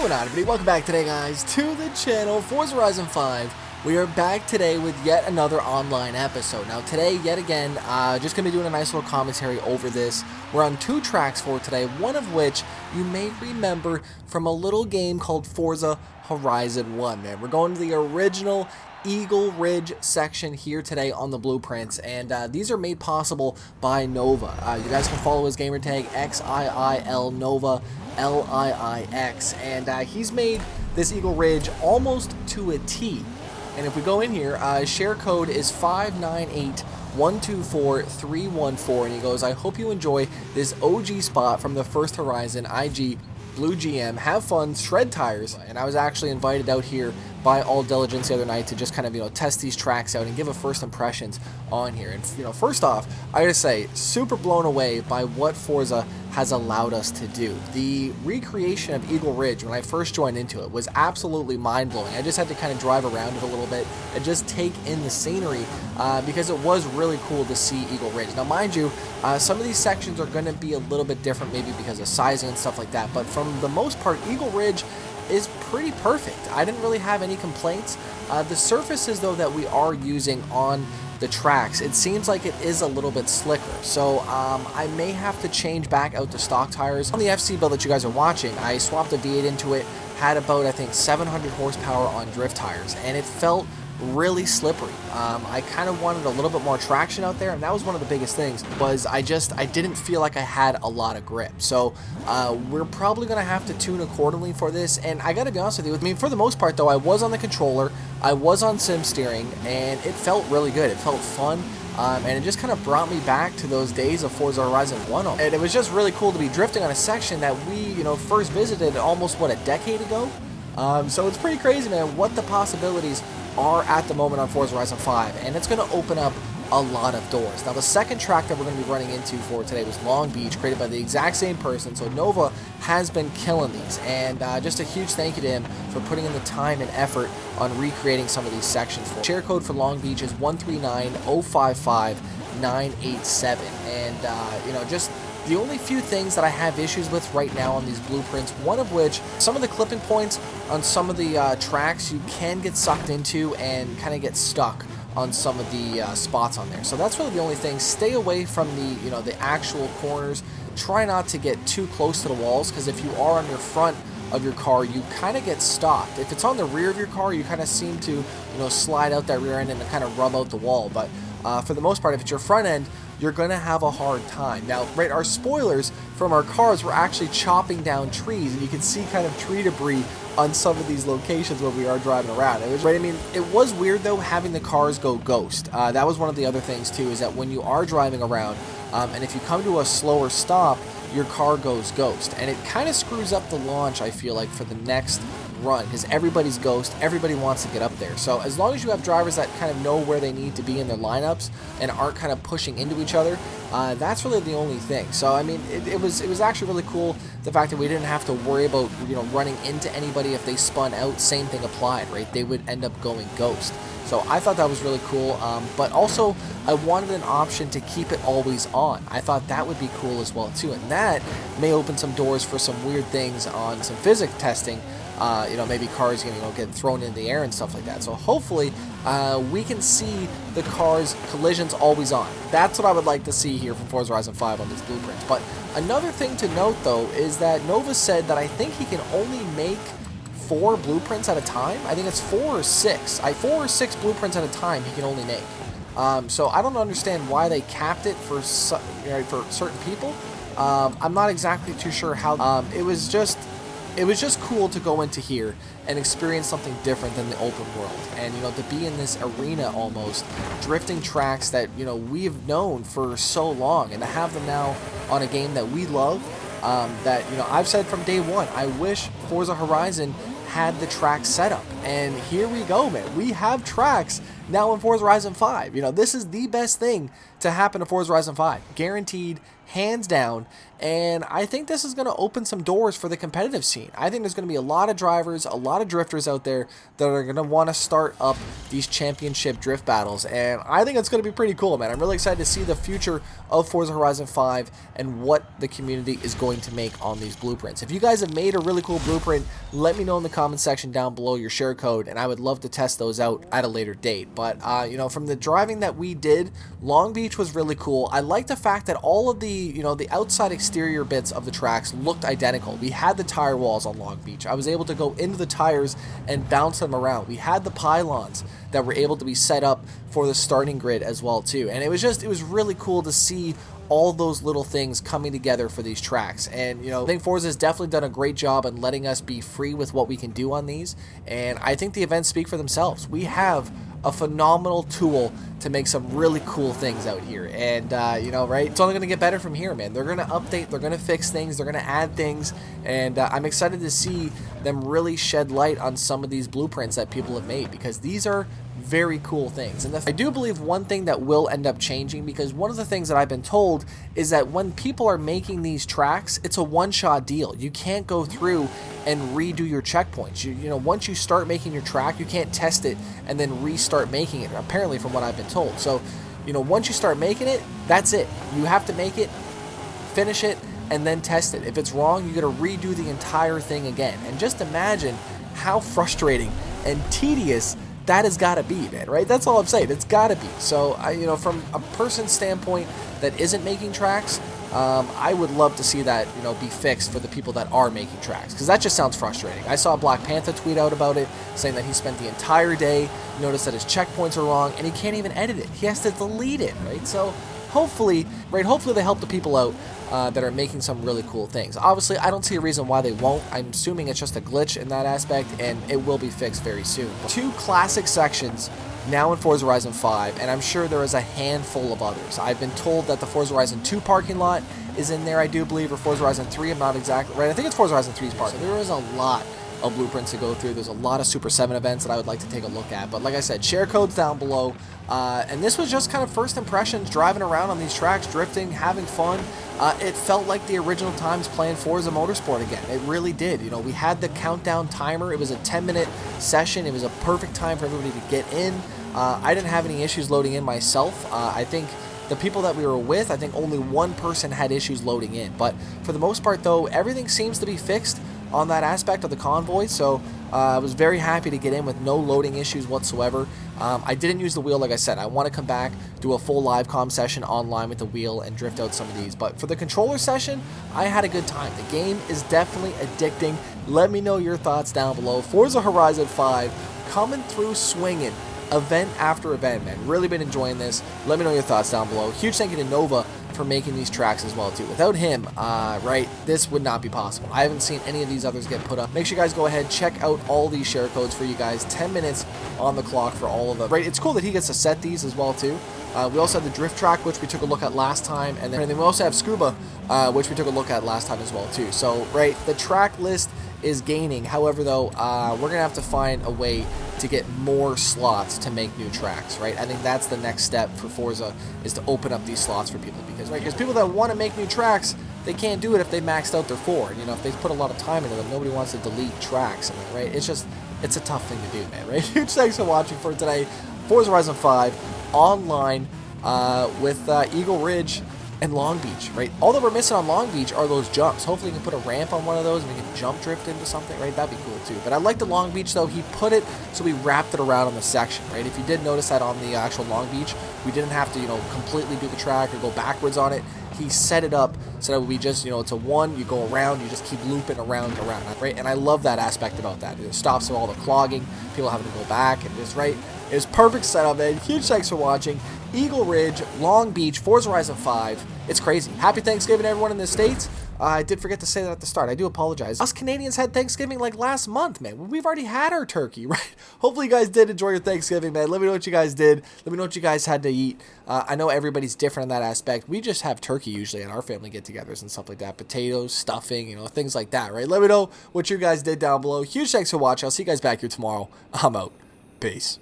going on, everybody? Welcome back today, guys, to the channel, Forza Horizon 5. We are back today with yet another online episode. Now today, yet again, just going to be doing a nice little commentary over this. We're on two tracks for today, one of which you may remember from a little game called Forza Horizon 1, man. We're going to the original Eagle Ridge section here today on the BluePrints, and these are made possible by Nova. You guys can follow his gamer tag, XIIL Nova LIIX, and he's made this Eagle Ridge almost to a T. And if we go in here, share code is 598124314, and he goes, I hope you enjoy this OG spot from the first Horizon IG Blue GM. Have fun, shred tires. And I was actually invited out here by All Diligence the other night to just kind of, test these tracks out and give a first impressions on here. And, first off, I gotta say, super blown away by what Forza has allowed us to do. The recreation of Eagle Ridge when I first joined into it was absolutely mind-blowing. I just had to kind of drive around it a little bit and just take in the scenery because it was really cool to see Eagle Ridge. Now, mind you, some of these sections are going to be a little bit different, maybe because of sizing and stuff like that, but from the most part, Eagle Ridge is pretty perfect. I didn't really have any complaints. The surfaces, though, that we are using on the tracks, it seems like it is a little bit slicker, so I may have to change back out to stock tires. On the FC build that you guys are watching, I swapped a V8 into it, had about, I think, 700 horsepower on drift tires, and it felt really slippery. I kind of wanted a little bit more traction out there, and that was one of the biggest things, was I didn't feel like I had a lot of grip. So we're probably going to have to tune accordingly for this, and I gotta be honest with you, for the most part though, I was on the controller, I was on sim steering, and it felt really good. It felt fun. And it just kind of brought me back to those days of Forza Horizon 1. And it was just really cool to be drifting on a section that we, first visited almost, what, a decade ago? So it's pretty crazy, man, what the possibilities are at the moment on Forza Horizon 5, and it's going to open up a lot of doors. Now, the second track that we're going to be running into for today was Long Beach, created by the exact same person, so Nova has been killing these, and just a huge thank you to him for putting in the time and effort on recreating some of these sections. Share code for Long Beach is 139055987, and just the only few things that I have issues with right now on these BluePrints, one of which, some of the clipping points on some of the tracks you can get sucked into and kind of get stuck on some of the spots on there. So that's really the only thing. Stay away from the, the actual corners. Try not to get too close to the walls, because if you are on your front of your car, you kind of get stopped. If it's on the rear of your car, you kind of seem to, slide out that rear end and kind of rub out the wall. But for the most part, if it's your front end, you're going to have a hard time. Now, right, our spoilers from our cars were actually chopping down trees, and you can see kind of tree debris on some of these locations when we are driving around. It was, right, it was weird, though, having the cars go ghost. That was one of the other things, too, is that when you are driving around, and if you come to a slower stop, your car goes ghost. And it kind of screws up the launch, I feel like, for the next run, because everybody's ghost, everybody wants to get up there. So as long as you have drivers that kind of know where they need to be in their lineups and aren't kind of pushing into each other, that's really the only thing. So it was actually really cool, the fact that we didn't have to worry about running into anybody. If they spun out, same thing applied, right? They would end up going ghost. So I thought that was really cool, but also I wanted an option to keep it always on. I thought that would be cool as well too, and that may open some doors for some weird things on some physics testing. Maybe cars get thrown in the air and stuff like that. So hopefully we can see the cars' collisions always on. That's what I would like to see here from Forza Horizon 5 on these BluePrints. But another thing to note, though, is that Nova said that I think he can only make 4 BluePrints at a time. I think it's 4 or 6. 4 or 6 BluePrints at a time he can only make. So I don't understand why they capped it for certain people. I'm not exactly too sure how. It was just cool to go into here and experience something different than the open world, and to be in this arena almost, drifting tracks that we've known for so long, and to have them now on a game that we love. That I've said from day one, I wish Forza Horizon had the track setup, and here we go, man. We have tracks now in Forza Horizon 5. This is the best thing to happen to Forza Horizon 5. Guaranteed hands down. And I think this is going to open some doors for the competitive scene. I think there's going to be a lot of drivers, a lot of drifters out there that are going to want to start up these championship drift battles. And I think it's going to be pretty cool, man. I'm really excited to see the future of Forza Horizon 5 and what the community is going to make on these blueprints. If you guys have made a really cool blueprint, let me know in the comment section down below your share code, and I would love to test those out at a later date. But, you know, from the driving that we did, Long Beach was really cool. I like the fact that all of the, you know, the outside exterior bits of the tracks looked identical. We had the tire walls on Long Beach. I was able to go into the tires and bounce them around. We had the pylons that were able to be set up for the starting grid as well too. And it was really cool to see all those little things coming together for these tracks. And, you know, I think Forza has definitely done a great job in letting us be free with what we can do on these. And I think the events speak for themselves. We have a phenomenal tool to make some really cool things out here. And, you know, right, it's only going to get better from here, man. They're going to update, they're going to fix things, they're going to add things. And I'm excited to see them really shed light on some of these blueprints that people have made, because these are very cool things. And I do believe one thing that will end up changing, because one of the things that I've been told is that when people are making these tracks, it's a one-shot deal. You can't go through and redo your checkpoints. You know, once you start making your track, you can't test it and then restart making it, apparently, from what I've been told. So, you know, once you start making it, that's it. You have to make it, finish it, and then test it. If it's wrong, you got to redo the entire thing again. And just imagine how frustrating and tedious that has got to be, man, right? That's all I'm saying. It's got to be. So, you know, from a person's standpoint that isn't making tracks, I would love to see that, you know, be fixed for the people that are making tracks, because that just sounds frustrating. I saw Black Panther tweet out about it, saying that he spent the entire day, noticed that his checkpoints are wrong, and he can't even edit it. He has to delete it, right? So hopefully, right, hopefully they help the people out that are making some really cool things. Obviously, I don't see a reason why they won't. I'm assuming it's just a glitch in that aspect, and it will be fixed very soon. 2 classic sections now in Forza Horizon 5, and I'm sure there is a handful of others. I've been told that the Forza Horizon 2 parking lot is in there, I do believe, or Forza Horizon 3, I'm not exactly right. I think it's Forza Horizon 3's parking. So there is a lot of blueprints to go through. There's a lot of Super 7 events that I would like to take a look at. But like I said, share codes down below. And this was just kind of first impressions, driving around on these tracks, drifting, having fun. It felt like the original times playing Forza Motorsport again. It really did. You know, we had the countdown timer. It was a 10-minute session. It was a perfect time for everybody to get in. I didn't have any issues loading in myself. I think the people that we were with, I think only one person had issues loading in. But for the most part, though, everything seems to be fixed on that aspect of the convoy. So I was very happy to get in with no loading issues whatsoever. I didn't use the wheel, like I said. I want to come back, do a full live comm session online with the wheel and drift out some of these. But for the controller session, I had a good time. The game is definitely addicting. Let me know your thoughts down below. Forza Horizon 5 coming through swinging, event after event, man. Really been enjoying this. Let me know your thoughts down below. Huge thank you to Nova for making these tracks as well too. Without him, right, this would not be possible. I haven't seen any of these others get put up. Make sure you guys go ahead, check out all these share codes for you guys. 10 minutes on the clock for all of them. Right, it's cool that he gets to set these as well too. We also have the drift track, which we took a look at last time, and then we also have scuba, which we took a look at last time as well too. So, right, the track list is gaining. However, though, we're gonna have to find a way to get more slots to make new tracks, right? I think that's the next step for Forza, is to open up these slots for people, because, right, because people that want to make new tracks, they can't do it if they maxed out their 4. You know, if they put a lot of time into them, nobody wants to delete tracks, and right? It's just, it's a tough thing to do, man, right? Huge thanks for watching for today. Forza Horizon 5 online with Eagle Ridge and Long Beach, right? All that we're missing on Long Beach are those jumps. Hopefully we can put a ramp on one of those and we can jump drift into something, right? That'd be cool too. But I like the Long Beach though. He put it so we wrapped it around on the section, right? If you did notice that on the actual Long Beach, we didn't have to, you know, completely do the track or go backwards on it. He set it up so that we just, you know, it's a one, you go around, you just keep looping around and around, right? And I love that aspect about that. It stops all the clogging, people having to go back, and just, right? It was perfect setup, man. Huge thanks for watching. Eagle Ridge, Long Beach, Forza Horizon 5. It's crazy. Happy Thanksgiving to everyone in the States. I did forget to say that at the start. I do apologize. Us Canadians had Thanksgiving like last month, man. We've already had our turkey, right? Hopefully you guys did enjoy your Thanksgiving, man. Let me know what you guys did. Let me know what you guys had to eat. I know everybody's different in that aspect. We just have turkey usually at our family get-togethers and stuff like that. Potatoes, stuffing, you know, things like that, right? Let me know what you guys did down below. Huge thanks for watching. I'll see you guys back here tomorrow. I'm out. Peace.